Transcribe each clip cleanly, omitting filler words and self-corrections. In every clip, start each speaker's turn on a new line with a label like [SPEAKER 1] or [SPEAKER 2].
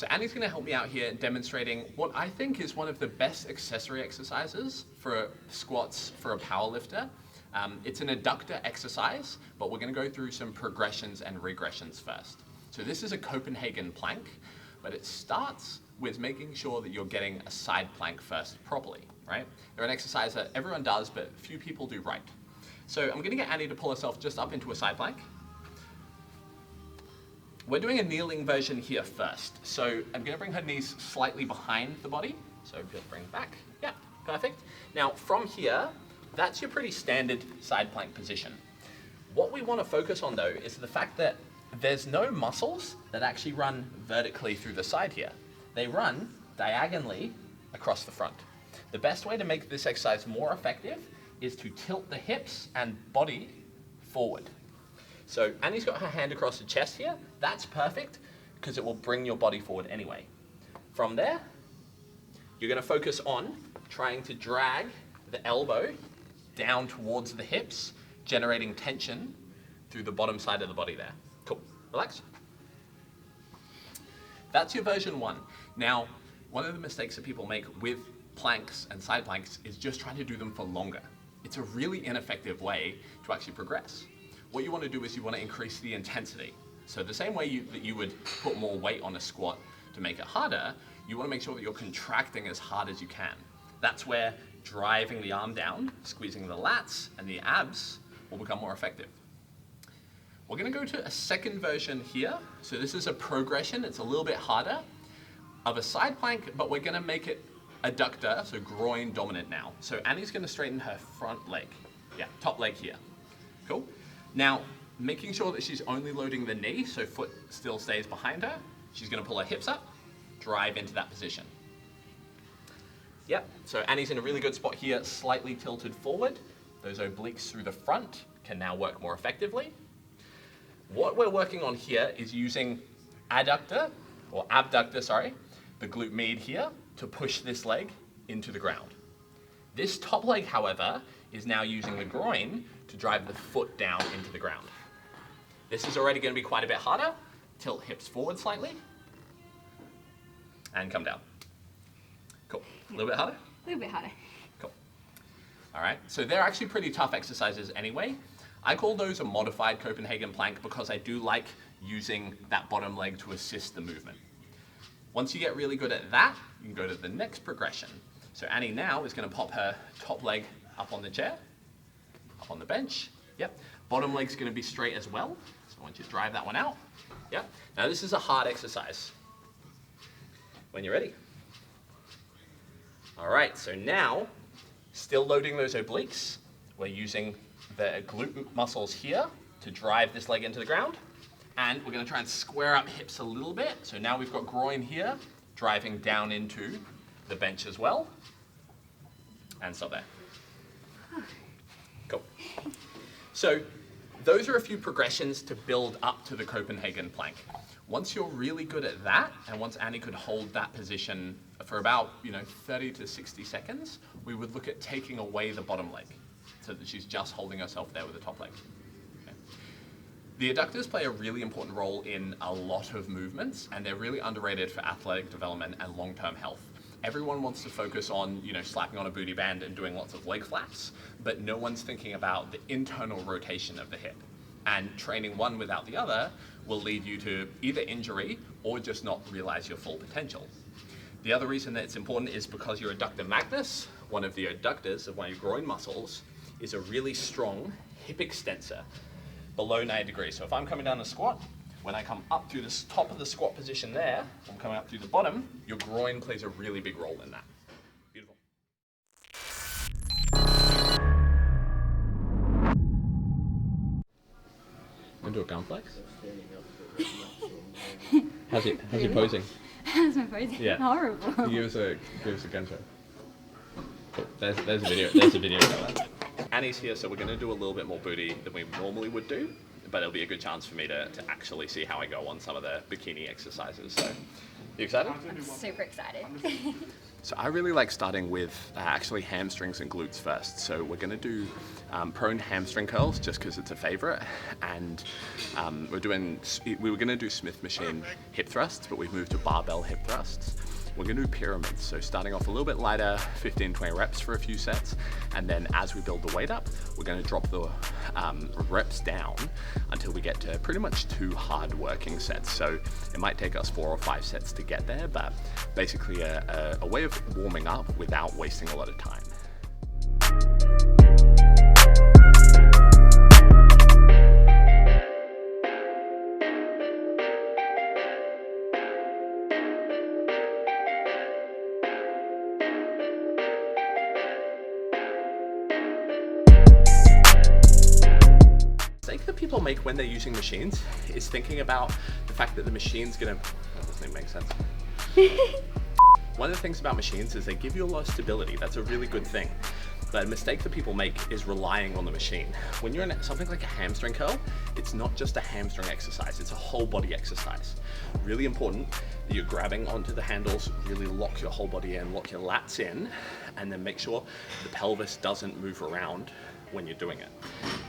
[SPEAKER 1] So Annie's going to help me out here demonstrating what I think is one of the best accessory exercises for squats for a powerlifter. It's an adductor exercise, but we're going to go through some progressions and regressions first. So this is a Copenhagen plank, but it starts with making sure that you're getting a side plank first properly, right? They're an exercise that everyone does, but few people do right. So I'm going to get Annie to pull herself just up into a side plank. We're doing a kneeling version here first. So I'm going to bring her knees slightly behind the body. So just bring it back. Yeah, perfect. Now from here, that's your pretty standard side plank position. What we want to focus on though is the fact that there's no muscles that actually run vertically through the side here. They run diagonally across the front. The best way to make this exercise more effective is to tilt the hips and body forward. So Annie's got her hand across the chest here. That's perfect because it will bring your body forward anyway. From there, you're going to focus on trying to drag the elbow down towards the hips, generating tension through the bottom side of the body there. Cool. Relax. That's your version 1. Now, one of the mistakes that people make with planks and side planks is just trying to do them for longer. It's a really ineffective way to actually progress. What you want to do is you want to increase the intensity. So the same way that you would put more weight on a squat to make it harder, you want to make sure that you're contracting as hard as you can. That's where driving the arm down, squeezing the lats and the abs will become more effective. We're going to go to a second version here. So this is a progression. It's a little bit harder of a side plank, but we're going to make it adductor, so groin dominant now. So Annie's going to straighten her front leg. Yeah, top leg here. Cool. Now, making sure that she's only loading the knee, so foot still stays behind her. She's going to pull her hips up, drive into that position. Yep, so Annie's in a really good spot here, slightly tilted forward. Those obliques through the front can now work more effectively. What we're working on here is using abductor, the glute med here, to push this leg into the ground. This top leg, however, is now using the groin to drive the foot down into the ground. This is already going to be quite a bit harder. Tilt hips forward slightly and come down. Cool. A little bit harder?
[SPEAKER 2] A little bit harder.
[SPEAKER 1] Cool. All right, so they're actually pretty tough exercises anyway. I call those a modified Copenhagen plank because I do like using that bottom leg to assist the movement. Once you get really good at that, you can go to the next progression. So Annie now is going to pop her top leg up on the chair, up on the bench. Yep. Bottom leg's going to be straight as well. So I want you to drive that one out. Yep. Now this is a hard exercise. When you're ready. All right, so now, still loading those obliques. We're using the glute muscles here to drive this leg into the ground. And we're going to try and square up hips a little bit. So now we've got groin here, driving down into the bench as well. And stop there. Cool. So those are a few progressions to build up to the Copenhagen plank. Once you're really good at that, and once Annie could hold that position for about 30 to 60 seconds, we would look at taking away the bottom leg so that she's just holding herself there with the top leg. Okay. The adductors play a really important role in a lot of movements, and they're really underrated for athletic development and long-term health. Everyone wants to focus on, slapping on a booty band and doing lots of leg flaps, but no one's thinking about the internal rotation of the hip. And training one without the other will lead you to either injury or just not realize your full potential. The other reason that it's important is because your adductor magnus, one of the adductors of one of your groin muscles, is a really strong hip extensor below 90 degrees. So if I'm coming down a squat, when I come up through the top of the squat position there, I'm coming up through the bottom, your groin plays a really big role in that. Beautiful. Want to do a gun flex? How's your posing?
[SPEAKER 2] How's my posing?
[SPEAKER 1] Yeah.
[SPEAKER 2] Horrible.
[SPEAKER 1] Give us a gun show. Cool. There's a video. There's a video of that. Annie's here, so we're going to do a little bit more booty than we normally would do, but it'll be a good chance for me to actually see how I go on some of the bikini exercises. So, you excited?
[SPEAKER 2] I'm super excited.
[SPEAKER 1] So I really like starting with actually hamstrings and glutes first. So we're going to do prone hamstring curls just because it's a favorite, and we were going to do Smith machine hip thrusts, but we've moved to barbell hip thrusts. We're going to do pyramids, so starting off a little bit lighter, 15-20 reps for a few sets, and then as we build the weight up, we're going to drop the reps down until we get to pretty much 2 hard working sets. So it might take us 4 or 5 sets to get there, but basically a way of warming up without wasting a lot of time. That people make when they're using machines is thinking about the fact that the machine's gonna, that doesn't even make sense. One of the things about machines is they give you a lot of stability. That's a really good thing. But a mistake that people make is relying on the machine. When you're in something like a hamstring curl, it's not just a hamstring exercise, it's a whole body exercise. Really important that you're grabbing onto the handles, really lock your whole body in, lock your lats in, and then make sure the pelvis doesn't move around when you're doing it.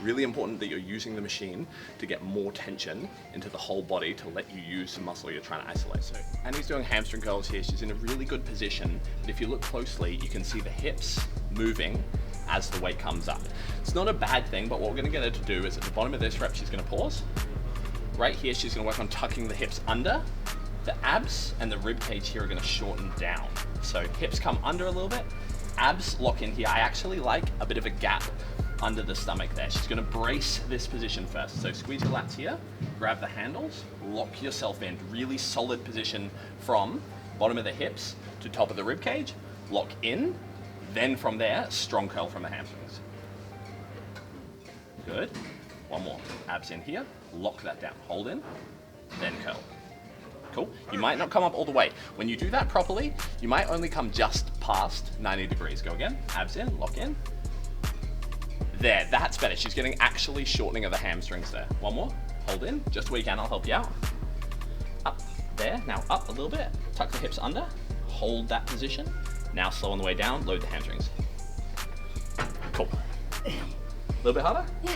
[SPEAKER 1] Really important that you're using the machine to get more tension into the whole body to let you use the muscle you're trying to isolate. So Annie's doing hamstring curls here. She's in a really good position, but if you look closely, you can see the hips moving as the weight comes up. It's not a bad thing, but what we're gonna get her to do is at the bottom of this rep, she's gonna pause. Right here, she's gonna work on tucking the hips under. The abs and the rib cage here are gonna shorten down. So hips come under a little bit, abs lock in here. I actually like a bit of a gap under the stomach there. She's gonna brace this position first. So squeeze your lats here, grab the handles, lock yourself in. Really solid position from bottom of the hips to top of the rib cage, lock in, then from there, strong curl from the hamstrings. Good. One more. Abs in here, lock that down. Hold in, then curl. Cool. You might not come up all the way. When you do that properly, you might only come just past 90 degrees. Go again, abs in, lock in. There, that's better. She's getting actually shortening of the hamstrings there. One more, hold in, just where you can, I'll help you out. Up, there, now up a little bit. Tuck the hips under, hold that position. Now slow on the way down, load the hamstrings. Cool. A little bit harder?
[SPEAKER 2] Yeah.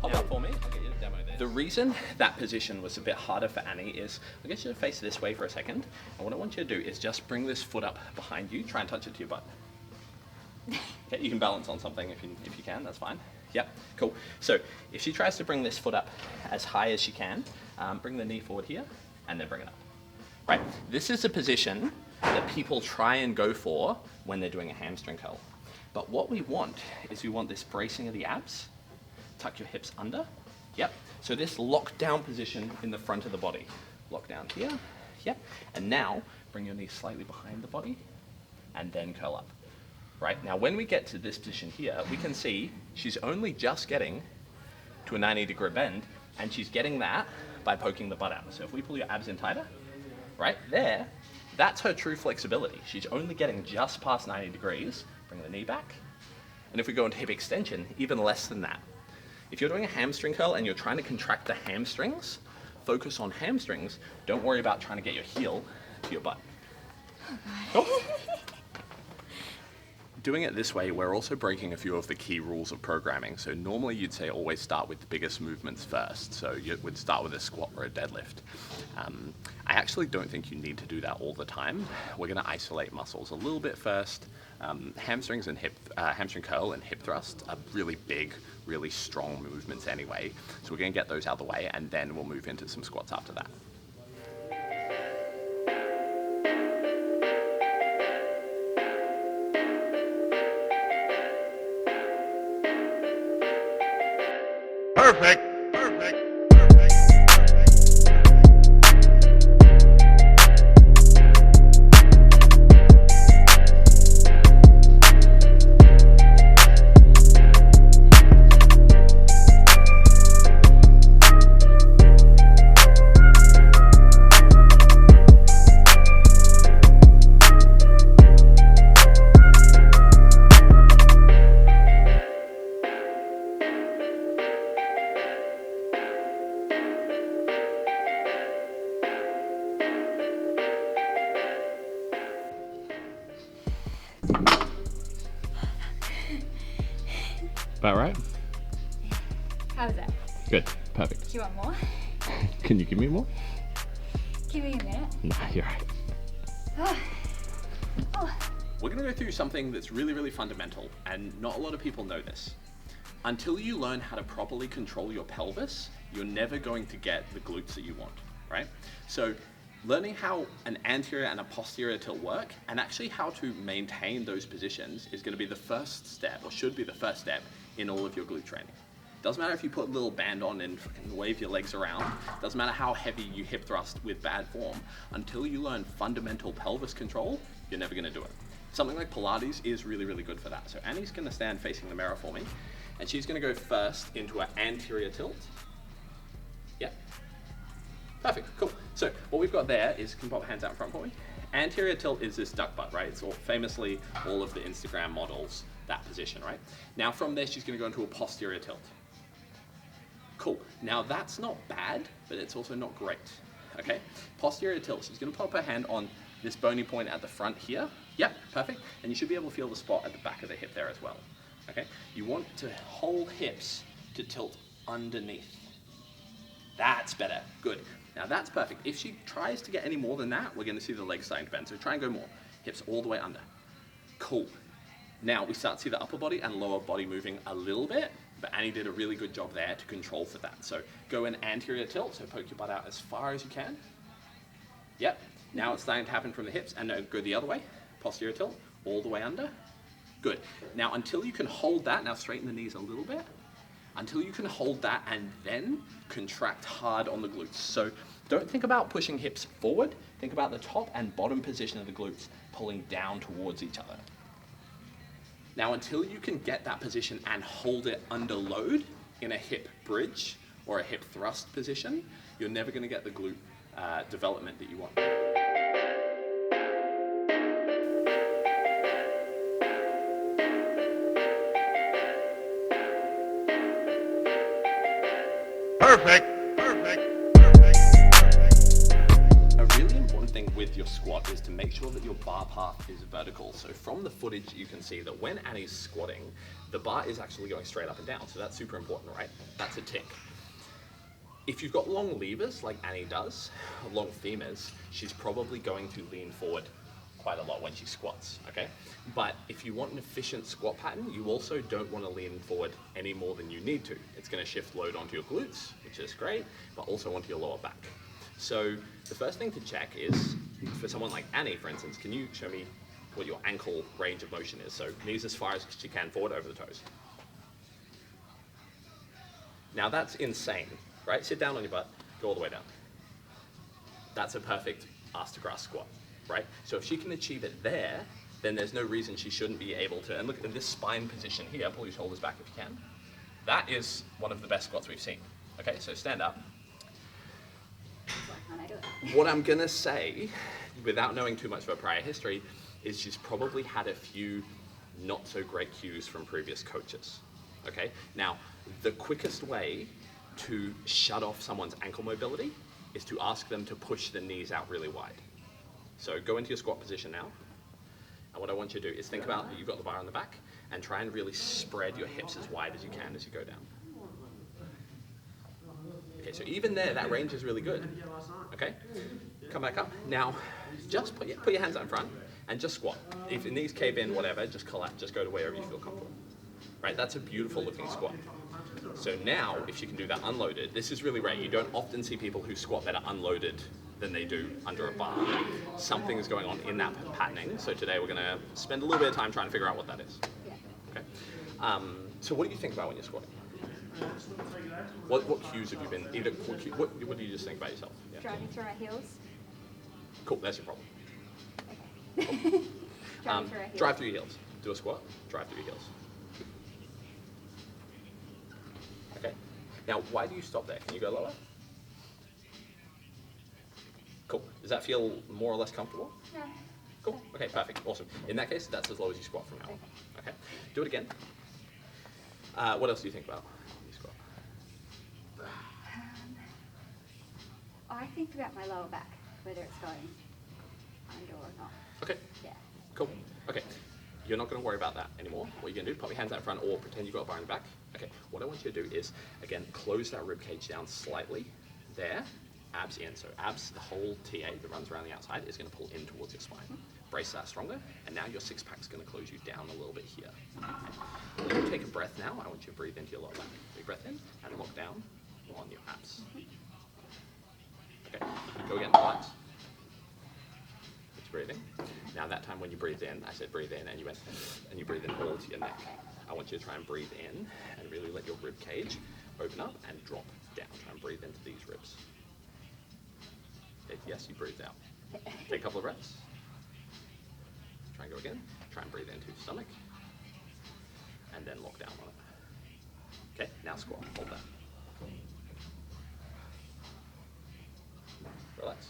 [SPEAKER 1] Hold up for me, I'll get you a demo there. The reason that position was a bit harder for Annie is, I'll get you to face this way for a second, and what I want you to do is just bring this foot up behind you, try and touch it to your butt. Okay, you can balance on something if you can, that's fine. Yep, cool. So if she tries to bring this foot up as high as she can, bring the knee forward here, and then bring it up. Right, this is a position that people try and go for when they're doing a hamstring curl. But what we want is we want this bracing of the abs, tuck your hips under. Yep, so this lockdown position in the front of the body. Lock down here, yep. And now bring your knees slightly behind the body, and then curl up. Right, now when we get to this position here, we can see she's only just getting to a 90-degree bend, and she's getting that by poking the butt out. So if we pull your abs in tighter, right there, that's her true flexibility. She's only getting just past 90 degrees. Bring the knee back. And if we go into hip extension, even less than that. If you're doing a hamstring curl and you're trying to contract the hamstrings, focus on hamstrings. Don't worry about trying to get your heel to your butt. Oh. Doing it this way, we're also breaking a few of the key rules of programming. So normally you'd say always start with the biggest movements first. So you would start with a squat or a deadlift. I actually don't think you need to do that all the time. We're gonna isolate muscles a little bit first. Hamstrings and hamstring curl and hip thrust are really big, really strong movements anyway. So we're gonna get those out of the way, and then we'll move into some squats after that.
[SPEAKER 3] Perfect.
[SPEAKER 4] about right?
[SPEAKER 2] How was that?
[SPEAKER 4] Good. Perfect.
[SPEAKER 2] Do you want more?
[SPEAKER 4] Can you give me more?
[SPEAKER 2] Give me a minute.
[SPEAKER 4] Nah, you're right.
[SPEAKER 2] Oh.
[SPEAKER 1] We're going to go through something that's really, really fundamental, and not a lot of people know this. Until you learn how to properly control your pelvis, you're never going to get the glutes that you want, right? So learning how an anterior and a posterior tilt work, and actually how to maintain those positions, is going to be the first step, or should be the first step, in all of your glute training. Doesn't matter if you put a little band on and fucking wave your legs around. Doesn't matter how heavy you hip thrust with bad form. Until you learn fundamental pelvis control, you're never going to do it. Something like Pilates is really, really good for that. So Annie's going to stand facing the mirror for me, and she's going to go first into an anterior tilt. Yeah. Perfect. Cool. So what we've got there is, can you pop your hands out in front for me? Anterior tilt is this duck butt, right? It's famously all of the Instagram models, that position, right? Now from there, she's going to go into a posterior tilt. Cool. Now that's not bad, but it's also not great. Okay? Posterior tilt. She's going to pop her hand on this bony point at the front here. Yep, perfect. And you should be able to feel the spot at the back of the hip there as well. Okay? You want to hold hips to tilt underneath. That's better. Good. Now that's perfect. If she tries to get any more than that, we're going to see the legs starting to bend. So try and go more. Hips all the way under. Cool. Now we start to see the upper body and lower body moving a little bit, but Annie did a really good job there to control for that. So go in anterior tilt, so poke your butt out as far as you can. Yep. Now it's starting to happen from the hips, and go the other way. Posterior tilt, all the way under. Good. Now until you can hold that, now straighten the knees a little bit. Until you can hold that and then contract hard on the glutes. So don't think about pushing hips forward. Think about the top and bottom position of the glutes pulling down towards each other. Now until you can get that position and hold it under load in a hip bridge or a hip thrust position, you're never going to get the glute development that you want.
[SPEAKER 3] Perfect. Perfect. Perfect.
[SPEAKER 1] A really important thing with your squat is to make sure that your bar path is vertical. So from the footage, you can see that when Annie's squatting, the bar is actually going straight up and down. So that's super important, right? That's a tick. If you've got long levers, like Annie does, long femurs, she's probably going to lean forward quite a lot when she squats, okay? But if you want an efficient squat pattern, you also don't want to lean forward any more than you need to. It's going to shift load onto your glutes, which is great, but also onto your lower back. So the first thing to check is, for someone like Annie, for instance, can you show me what your ankle range of motion is? So knees as far as she can forward over the toes. Now that's insane, right? Sit down on your butt, go all the way down. That's a perfect ass to grass squat, right? So if she can achieve it there, then there's no reason she shouldn't be able to. And look at this spine position here, pull your shoulders back if you can. That is one of the best squats we've seen. Okay, so stand up.
[SPEAKER 2] Why can't I do it?
[SPEAKER 1] What I'm gonna say, without knowing too much of her prior history, is she's probably had a few not so great cues from previous coaches. Okay, now the quickest way to shut off someone's ankle mobility is to ask them to push the knees out really wide. So go into your squat position now, and what I want you to do is think about that you've got the bar on the back, and try and really spread your hips as wide as you can as you go down. Okay, so even there, that range is really good. Okay, come back up. Now, just put your hands out in front and just squat. If your knees cave in, whatever, just collapse, just go to wherever you feel comfortable. Right, that's a beautiful looking squat. So now, if you can do that unloaded, this is really rare. You don't often see people who squat better unloaded than they do under a bar. Something is going on in that patterning. So today we're gonna spend a little bit of time trying to figure out what that is. Okay. So what do you think about when you're squatting? What cues have you been, what do you just think about yourself? Yeah.
[SPEAKER 2] Driving through my heels.
[SPEAKER 1] Cool, that's your problem.
[SPEAKER 2] Okay. Driving through my heels.
[SPEAKER 1] Drive through your heels. Do a squat, drive through your heels. Okay. Now, why do you stop there? Can you go lower? Cool. Does that feel more or less comfortable?
[SPEAKER 2] No.
[SPEAKER 1] Cool. Okay, perfect. Awesome. In that case, that's as low as you squat from now on. Okay. Do it again. What else do you think about when you squat?
[SPEAKER 2] I think about my lower back, whether it's going under or not.
[SPEAKER 1] Okay.
[SPEAKER 2] Yeah.
[SPEAKER 1] Cool. Okay. you're not going to worry about that anymore. What you're going to do, pop your hands out front or pretend you've got a bar in the back. Okay, what I want you to do is, again, close that rib cage down slightly there, abs in. So abs, the whole TA that runs around the outside is going to pull in towards your spine. Brace that stronger, and now your six pack is going to close you down a little bit here. Okay. When you take a breath now, I want you to breathe into your lower back. Big breath in, and lock down on your abs. Okay, go again, relax. It's breathing. Now that time when you breathed in, I said breathe in, and you went, and you breathe in all to your neck. I want you to try and breathe in, and really let your rib cage open up and drop down. Try and breathe into these ribs. Okay, yes, you breathed out. Take a couple of breaths. Try and go again. Try and breathe into your stomach. And then lock down on it. Okay, now squat. Hold that. Relax.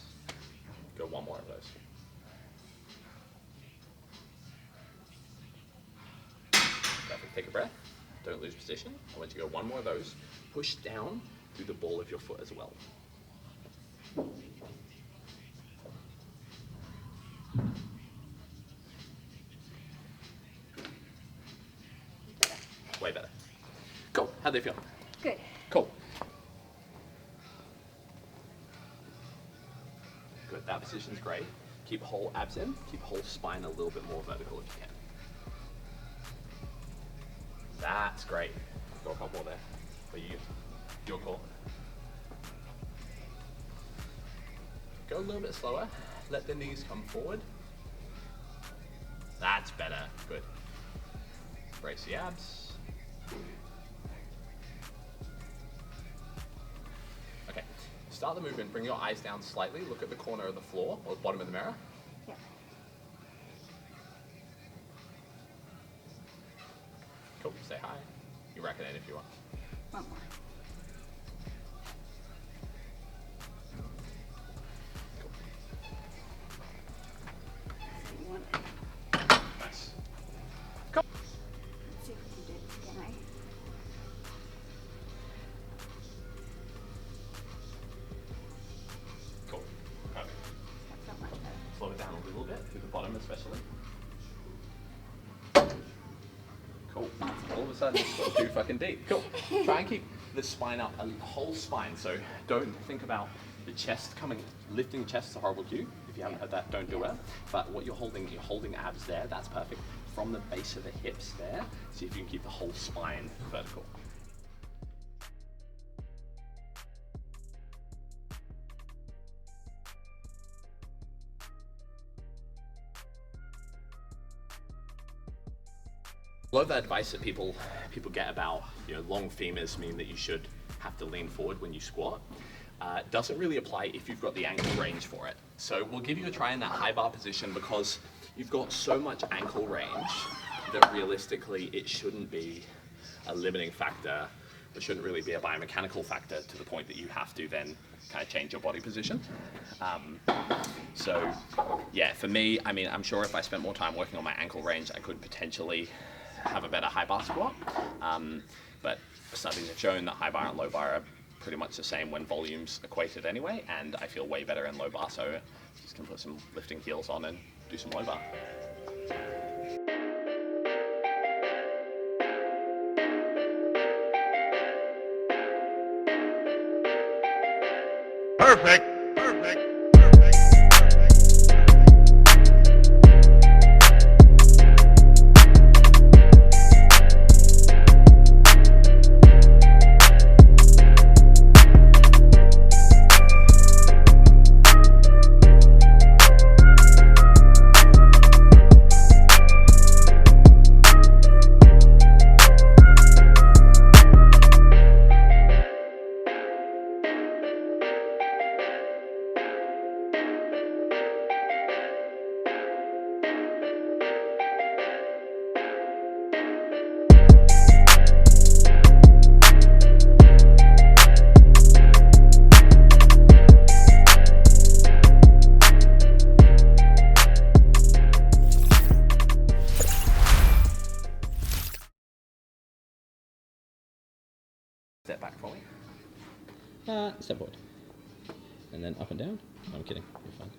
[SPEAKER 1] Go one more of those. Perfect. Take a breath. Don't lose position. I want you to go one more of those. Push down through the ball of your foot as well. Way better. Cool. How'd they feel?
[SPEAKER 2] Good.
[SPEAKER 1] Cool. Good. That position's great. Keep whole abs in. Keep whole spine a little bit more vertical if you can. That's great. Go a couple more there. For you. Your call. Go a little bit slower. Let the knees come forward. That's better. Good. Brace the abs. Okay, start the movement, bring your eyes down slightly, look at the corner of the floor or the bottom of the mirror.
[SPEAKER 2] Yeah.
[SPEAKER 1] Cool, say hi. You rack it in if you want.
[SPEAKER 2] One more. You want it?
[SPEAKER 1] Nice. Cool.
[SPEAKER 2] Let's see if we can do it again, eh?
[SPEAKER 1] Cool. Perfect.
[SPEAKER 2] That's not much better.
[SPEAKER 1] Slow it down a little bit, to the bottom especially. Cool. All of a sudden it's got too fucking deep. Cool. Try and keep the spine up, a whole spine. So don't think about the chest coming, lifting the chest is a horrible cue. If you haven't heard that, don't do it. But what you're holding abs there, that's perfect. From the base of the hips there, see if you can keep the whole spine vertical. A lot of the advice that people get about, long femurs mean that you should have to lean forward when you squat. Doesn't really apply if you've got the ankle range for it. So we'll give you a try in that high bar position because you've got so much ankle range that realistically it shouldn't be a limiting factor. It shouldn't really be a biomechanical factor to the point that you have to then kind of change your body position. So yeah, for me, I mean, I'm sure if I spent more time working on my ankle range, I could potentially have a better high bar squat. But studies have shown that high bar and low bar are pretty much the same when volumes equated anyway, and I feel way better in low bar, so just gonna put some lifting heels on and do some low bar.
[SPEAKER 3] Perfect. Perfect.
[SPEAKER 1] Step back for me.
[SPEAKER 4] Step forward. And then up and down. No, I'm kidding. You're fine.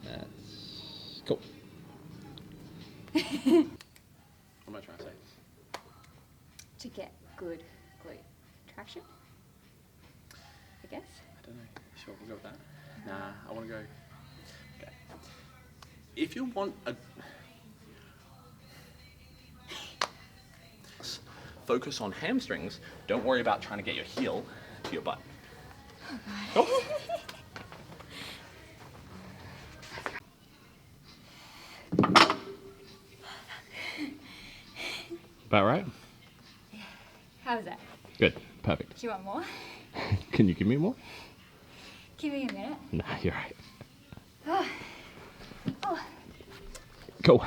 [SPEAKER 4] That's Cool. What am I trying to say?
[SPEAKER 2] To get good glute traction, I guess.
[SPEAKER 4] I don't know. Sure, we'll go with that. Nah, I want to go. Okay. If you want a.
[SPEAKER 1] Focus on hamstrings. Don't worry about trying to get your heel to your butt. Oh.
[SPEAKER 4] About right?
[SPEAKER 2] How's that?
[SPEAKER 4] Good. Perfect.
[SPEAKER 2] Do you want more?
[SPEAKER 4] Can you give me more?
[SPEAKER 2] Give me a minute.
[SPEAKER 4] Nah, you're right.
[SPEAKER 2] Oh. Oh.
[SPEAKER 4] Go.